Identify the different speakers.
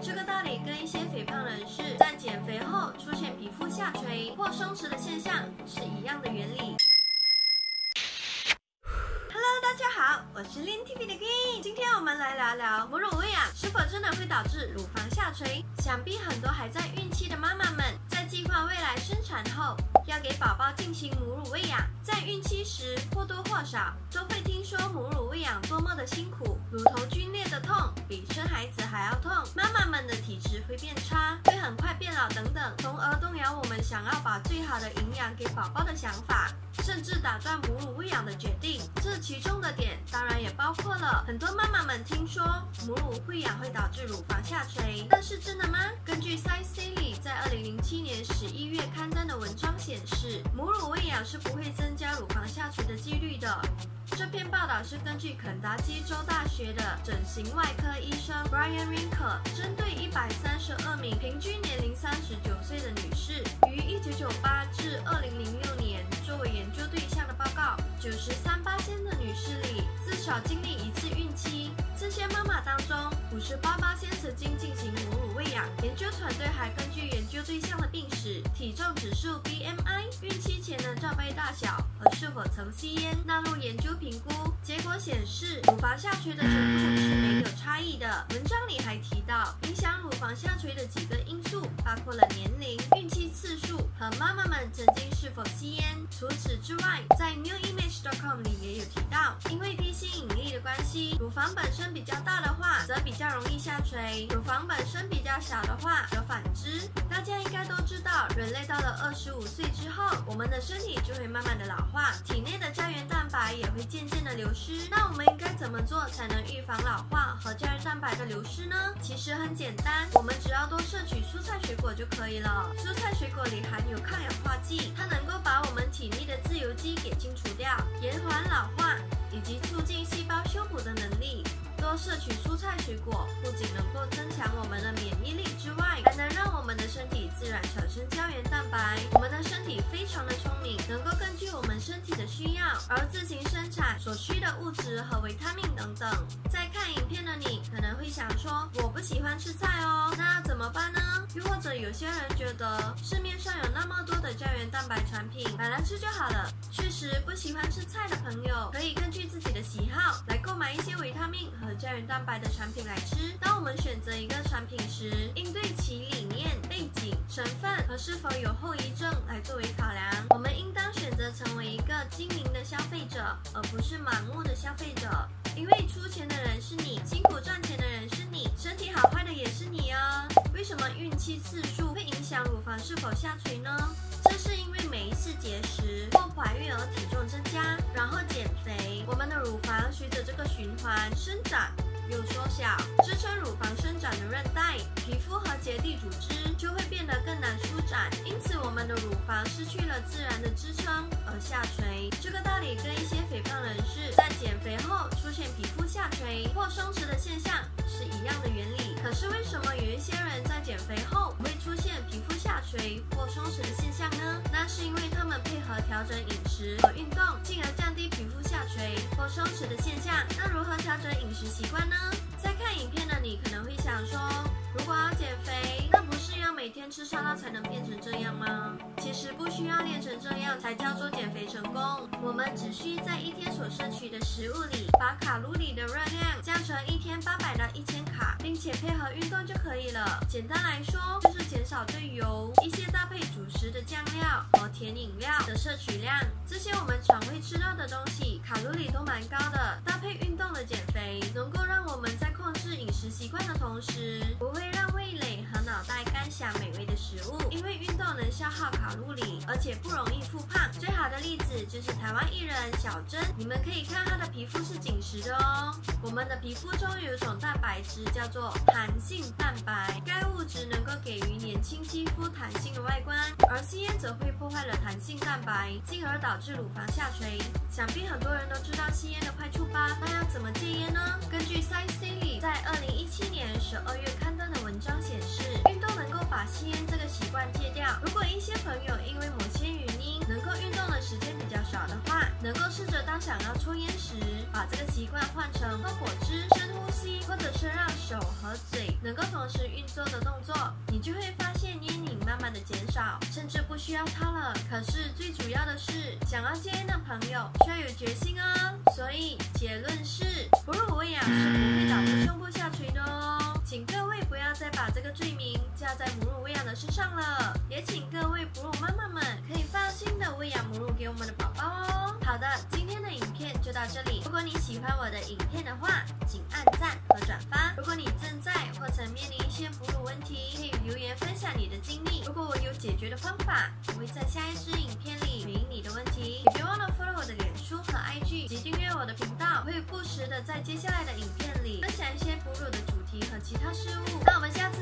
Speaker 1: 这个道理跟一些肥胖人士在减肥后出现皮肤下垂或松弛的现象是一样的原理。大家好，我是 Lin TV 的 Queen， 今天我们来聊聊母乳喂养是否真的会导致乳房下垂。想必很多还在孕期的妈妈们，在计划未来生产后要给宝宝进行母乳喂养，在孕期时或多或少都会听说母乳喂养多么的辛苦，乳头皲裂的痛比生孩子还要痛，妈妈们的体质会变差，会很快变老等等，从而动摇我们想要把最好的营养给宝宝的想法，甚至打断母乳喂养的决定。这其中的点当然也包括了很多妈妈们听说母乳喂养会导致乳房下垂，但是真的吗？根据 Science Daily 在2007年11月刊登的文章显示，母乳喂养是不会增加乳房下垂的几率的。这篇报道是根据肯塔基州大学的整形外科医生 Brian Rinker 针对132名平均年龄39岁的女士，于1998至2006年作为研究对象的报告，93%的女士里至少经历一次孕期。这些妈妈当中，58%曾经进行母乳喂养。研究团队还根据研究对象的病史、体重指数 BMI、孕期前的罩杯大小和是否曾吸烟纳入研究评估。结果显示，乳房下垂的程度是没有差异的。文章里还提到，影响乳房下垂的几个因素包括了年龄、孕期次数和妈妈们曾经是否吸烟。除此之外，在 newimage.com 里也有提到，因为地心引力的关系，乳房本身比较大的话，则比较容易下垂；乳房本身比较小的话，则反之。大家应该都知道，人类到了25岁之后，我们的身体就会慢慢的老化，体内的胶原蛋白也会渐渐的流失。那我们应该怎么做才能预防老化和胶原蛋白的流失呢？其实很简单，我们只要多摄取蔬菜水果就可以了。蔬菜水果里含有抗氧化剂，它能够把我们体内的自由基给清除掉，延缓老化以及促进细胞修补的能力。多摄取蔬菜水果，不仅能够增强我们的免疫力之外，还能让我们的身体自然产生胶原蛋白。我们的身体非常的聪明，能够根据我们身体的需要而自行生产所需的物质和维他命等等。在看影片的你可能会想说，我不喜欢吃菜哦，那怎么办呢？又或者有些人觉得市面上有那么多的胶原蛋白产品，买来吃就好了。确实，不喜欢吃菜的朋友可以根据自己的喜好来购买一些维他命和胶原蛋白的产品来吃。当我们选择一个产品时，应对其理念、背景、成分和是否有后遗症来作为考量。我们应当选择成为一个精明的消费者，而不是盲目的消费者。因为出钱的人是你，辛苦赚钱的人是你，身体好坏的也是你哦。为什么孕期次数会影响乳房是否下垂呢？这是因为每一次节食或怀孕而体重增加，然后减肥，我们的乳房随着这个循环生长又缩小，支撑乳房生长的韧带、皮肤和结缔组织就会变得更难舒展，因此我们的乳房失去了自然的支撑而下垂。这个道理跟一些肥胖人士在减肥后出现皮肤下垂或松弛的现象是一样的原理。可是为什么有一些人在减肥后会出现皮肤下垂或松弛的现象呢？那是因为他们配合调整饮食和运动，进而降低皮肤下垂或松弛的现象。那如何调整饮食习惯呢？在看影片的你可能会想说，如果要减肥，那不是要每天吃沙拉才能变成这样吗？其实不需要练成这样才叫做减肥成功，我们只需在一天所摄取的食物里，把卡路里的热量降成一天800到1000卡，并且配合运动就可以了。简单来说，就是减少对油、一些搭配主食的酱料和甜饮料的摄取量。这些我们常会吃到的东西，卡路里都蛮高的，搭配运动的减肥，能够让我们在控制饮食习惯的同时，不会让味蕾和脑袋干想美味的食物，因为运动能消耗卡路里，而且不容易复胖。最好的例子就是台湾艺人小珍，你们可以看她的皮肤是紧实的哦。我们的皮肤中有一种蛋白质叫做弹性蛋白，该物质能够给予年轻肌肤弹性的外观，而吸烟则会破坏了弹性蛋白，进而导致乳房下垂。想必很多人都知道吸烟的坏处吧？那要怎么戒烟呢？根据 Science Daily 在2017年12月刊登的文章显示，运动能够把吸吸烟这个习惯戒掉。如果一些朋友因为某些原因能够运动的时间比较少的话，能够试着当想要抽烟时，把这个习惯换成喝果汁、深呼吸，或者是让手和嘴能够同时运作的动作，你就会发现烟瘾慢慢的减少，甚至不需要它了。可是最主要的是，想要戒烟的朋友需要有决心哦。所以结论是，哺乳喂养是不会导致胸部下垂的哦。请各位不要再把这个罪名加在母乳喂养的身上了，也请各位哺乳妈妈们可以放心的喂养母乳给我们的宝宝哦。好的，今天的影片就到这里。如果你喜欢我的影片的话，请按赞和转发。如果你正在或曾面临一些哺乳问题，可以留言分享你的经历。如果我有解决的方法，我会在下一支影片里回应你的问题。也别忘了 follow 我的脸书和 IG 及订阅我的频道，会不时的在接下来的影片里分享一些哺乳的主题和其他事物。那我们下次